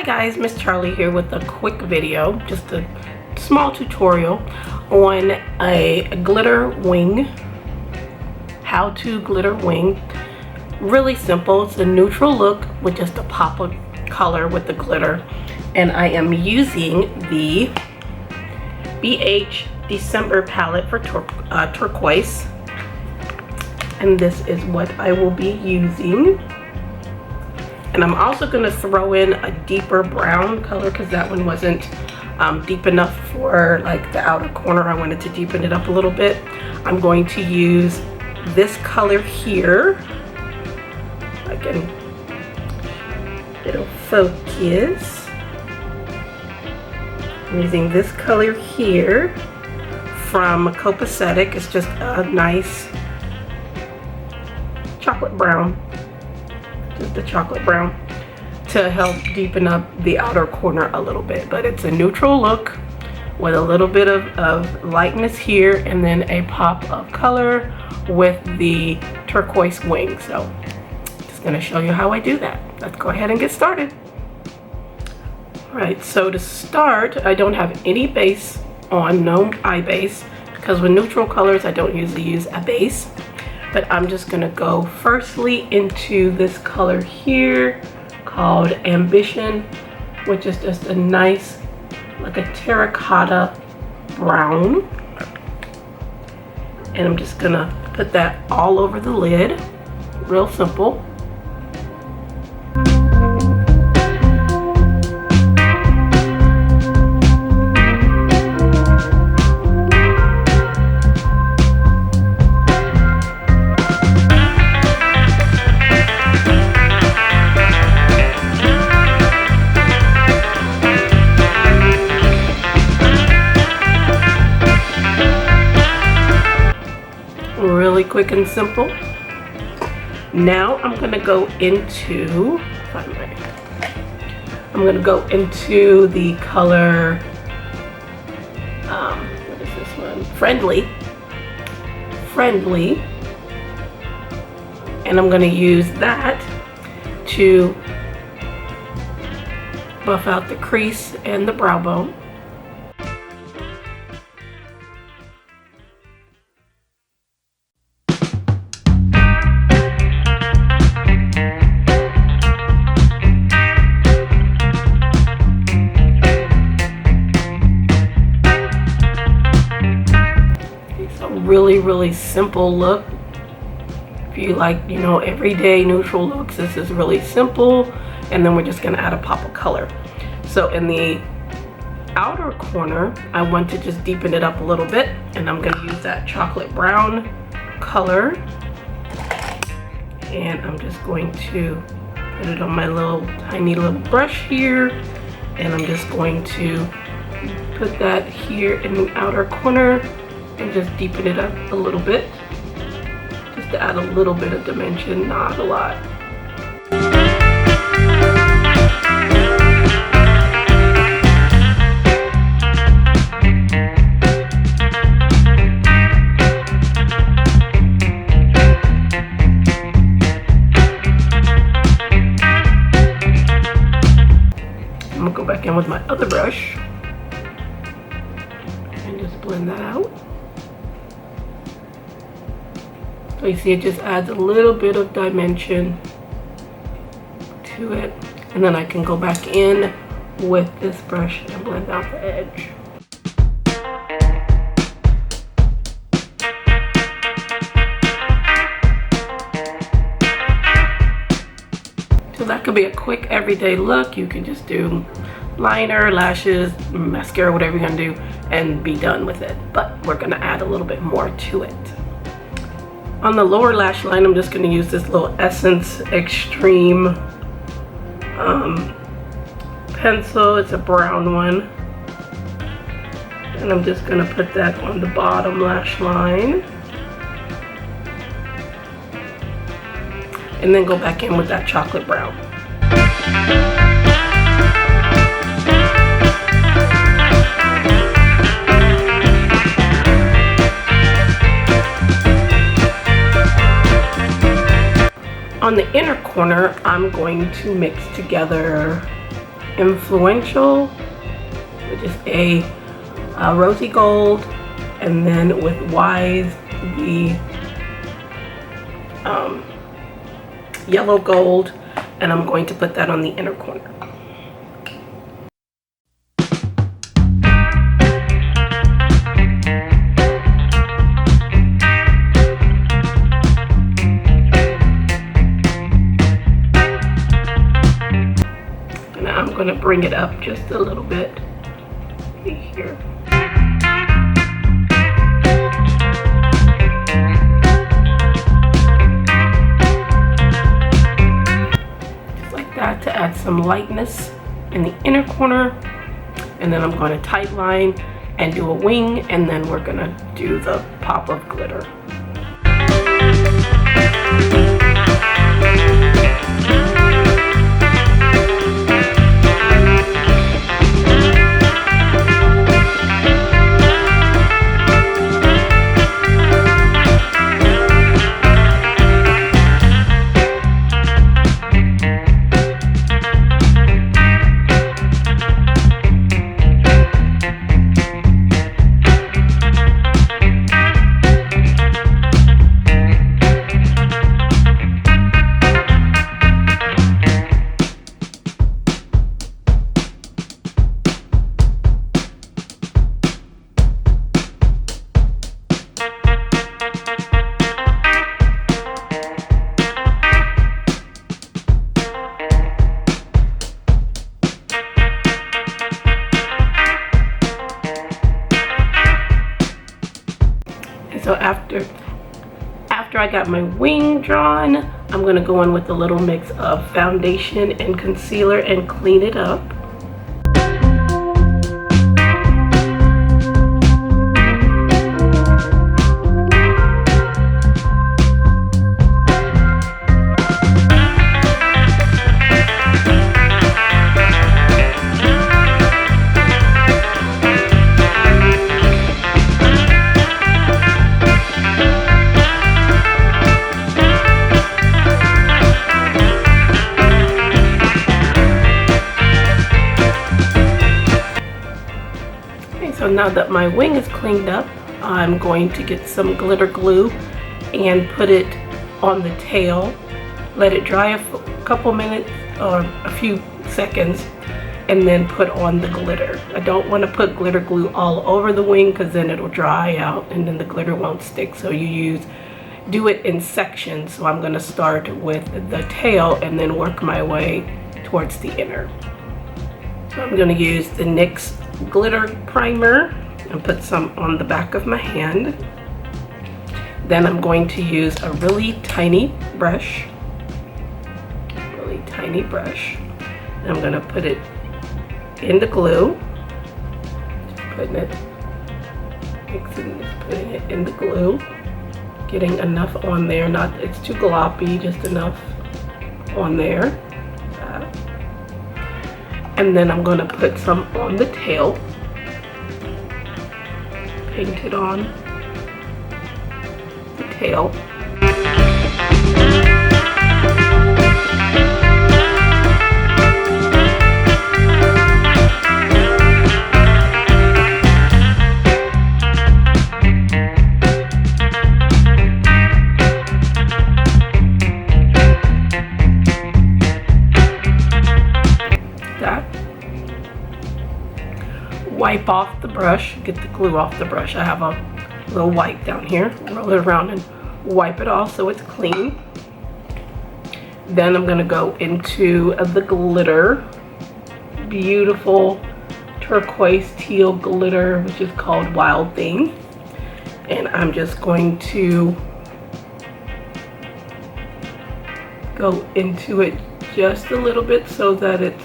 guys, Miss Charlie here with a quick video, just a small tutorial on a glitter wing, how to glitter wing. Really simple. It's a neutral look with just a pop of color with the glitter, and I am using the BH December palette for turquoise, and this is what I will be using. And I'm also going to throw in a deeper brown color because that one wasn't deep enough for like the outer corner. I wanted to deepen it up a little bit. I'm going to use this color here. I can, it'll focus. I'm using this color here from Copacetic. It's just a nice chocolate brown. Just the chocolate brown to help deepen up the outer corner a little bit, but it's a neutral look with a little bit of lightness here and then a pop of color with the turquoise wing. So just going to show you how I do that. Let's go ahead and get started. All right, so to start, I don't have any base on, no eye base, because with neutral colors I don't usually use a base. But I'm just gonna go firstly into this color here called Ambition, which is just a nice, like a terracotta brown. And I'm just gonna put that all over the lid, real simple. Really quick and simple. Now I'm gonna go into, the color, what is this one? Friendly. And I'm gonna use that to buff out the crease and the brow bone. Really simple look. If you like, you know, everyday neutral looks, this is really simple. And then we're just gonna add a pop of color. So in the outer corner, I want to just deepen it up a little bit, and I'm gonna use that chocolate brown color, and I'm just going to put it on my little tiny little brush here, and I'm just going to put that here in the outer corner and just deepen it up a little bit, just to add a little bit of dimension, not a lot. I'm gonna go back in with my other brush and just blend that out. So you see, it just adds a little bit of dimension to it. And then I can go back in with this brush and blend out the edge. So that could be a quick everyday look. You can just do liner, lashes, mascara, whatever you're gonna do, and be done with it. But we're gonna add a little bit more to it. On the lower lash line, I'm just going to use this little Essence Extreme pencil. It's a brown one. And I'm just going to put that on the bottom lash line. And then go back in with that chocolate brown. On the inner corner, I'm going to mix together Influential, which is a rosy gold, and then with Wise, the yellow gold, and I'm going to put that on the inner corner. And I'm going to bring it up just a little bit here. To add some lightness in the inner corner, and then I'm going to tight line and do a wing, and then we're going to do the pop of glitter. So after I got my wing drawn, I'm going to go in with a little mix of foundation and concealer and clean it up. So now that my wing is cleaned up, I'm going to get some glitter glue and put it on the tail, let it dry a couple minutes or a few seconds, and then put on the glitter. I don't want to put glitter glue all over the wing because then it'll dry out and then the glitter won't stick. So you do it in sections. So I'm going to start with the tail and then work my way towards the inner. So I'm going to use the NYX glitter primer and put some on the back of my hand. Then I'm going to use a really tiny brush. And I'm going to put it in the glue. Just putting it in the glue. Getting enough on there, not it's too gloppy, just enough on there. And then I'm going to put some on the tail, paint it on the tail. Wipe off the brush, get the glue off the brush. I have a little wipe down here. Roll it around and wipe it off so it's clean. Then I'm gonna go into the glitter. Beautiful turquoise teal glitter, which is called Wild Thing. And I'm just going to go into it just a little bit so that it's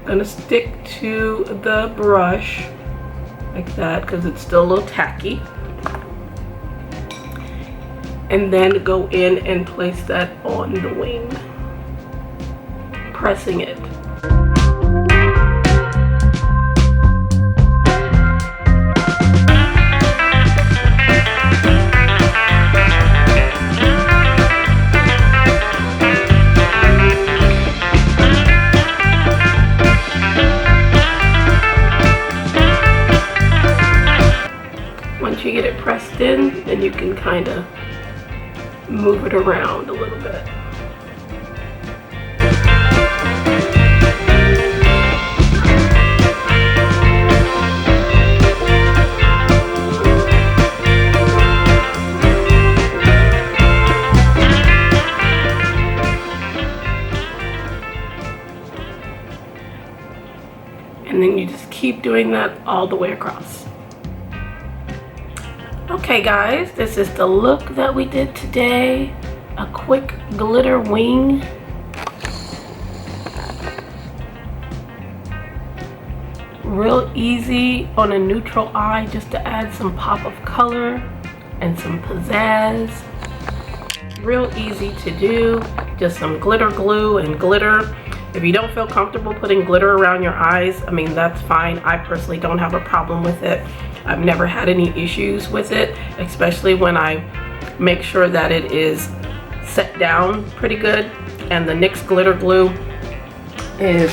gonna stick to the brush like that because it's still a little tacky, and then go in and place that on the wing, pressing it. then you can kind of move it around a little bit. And then you just keep doing that all the way across. Okay guys, this is the look that we did today. A quick glitter wing. Real easy on a neutral eye, just to add some pop of color and some pizzazz. Real easy to do. Just some glitter glue and glitter. If you don't feel comfortable putting glitter around your eyes, I mean, that's fine. I personally don't have a problem with it. I've never had any issues with it, especially when I make sure that it is set down pretty good. And the NYX glitter glue is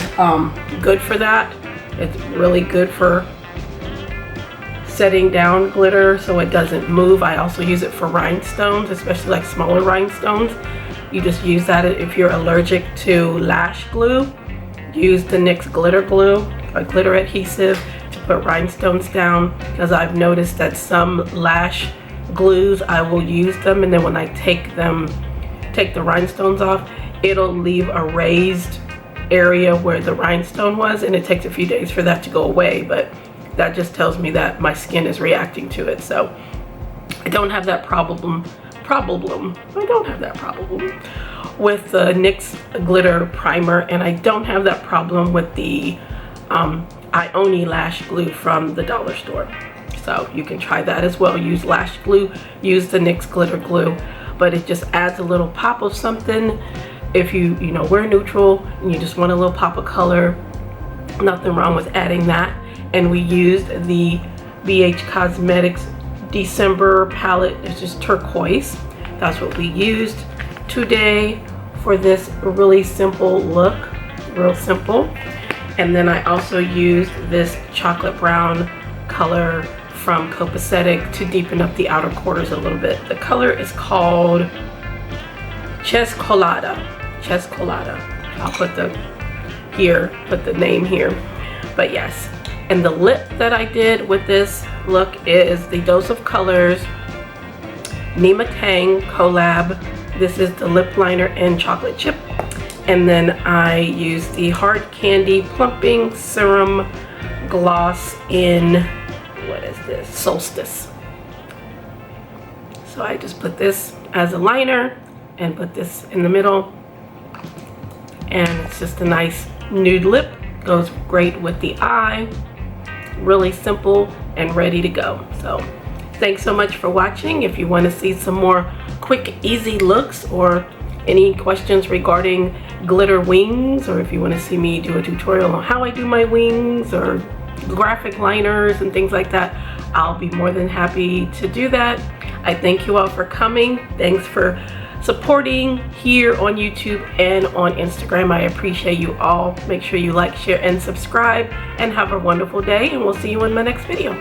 good for that. It's really good for setting down glitter so it doesn't move. I also use it for rhinestones, especially like smaller rhinestones. You just use that if you're allergic to lash glue. Use the NYX glitter glue, a glitter adhesive, to put rhinestones down, because I've noticed that some lash glues, I will use them, and then when I take the rhinestones off, it'll leave a raised area where the rhinestone was, and it takes a few days for that to go away, but that just tells me that my skin is reacting to it. So I don't have that problem with the NYX glitter primer, and I don't have that problem with the Ioni lash glue from the dollar store. So you can try that as well. Use lash glue, use the NYX glitter glue, but it just adds a little pop of something. If you know, wear neutral and you just want a little pop of color, nothing wrong with adding that. And we used the BH Cosmetics December palette. It's just turquoise. That's what we used today for this really simple look, real simple. And then I also used this chocolate brown color from Copacetic to deepen up the outer quarters a little bit. The color is called Chescolada. I'll put the name here. But yes, and the lip that I did with this look is the Dose of Colors Nima Tang collab. This is the lip liner in chocolate chip. And then I used the Hard Candy Plumping Serum Gloss in, what is this? Solstice. So I just put this as a liner and put this in the middle. And it's just a nice nude lip. Goes great with the eye. Really simple and ready to go. So thanks so much for watching. If you want to see some more quick, easy looks, or any questions regarding glitter wings, or if you want to see me do a tutorial on how I do my wings or graphic liners and things like that, I'll be more than happy to do that. I thank you all for coming. Thanks for supporting here on YouTube and on Instagram. I appreciate you all. Make sure you like, share, and subscribe, and have a wonderful day, and we'll see you in my next video.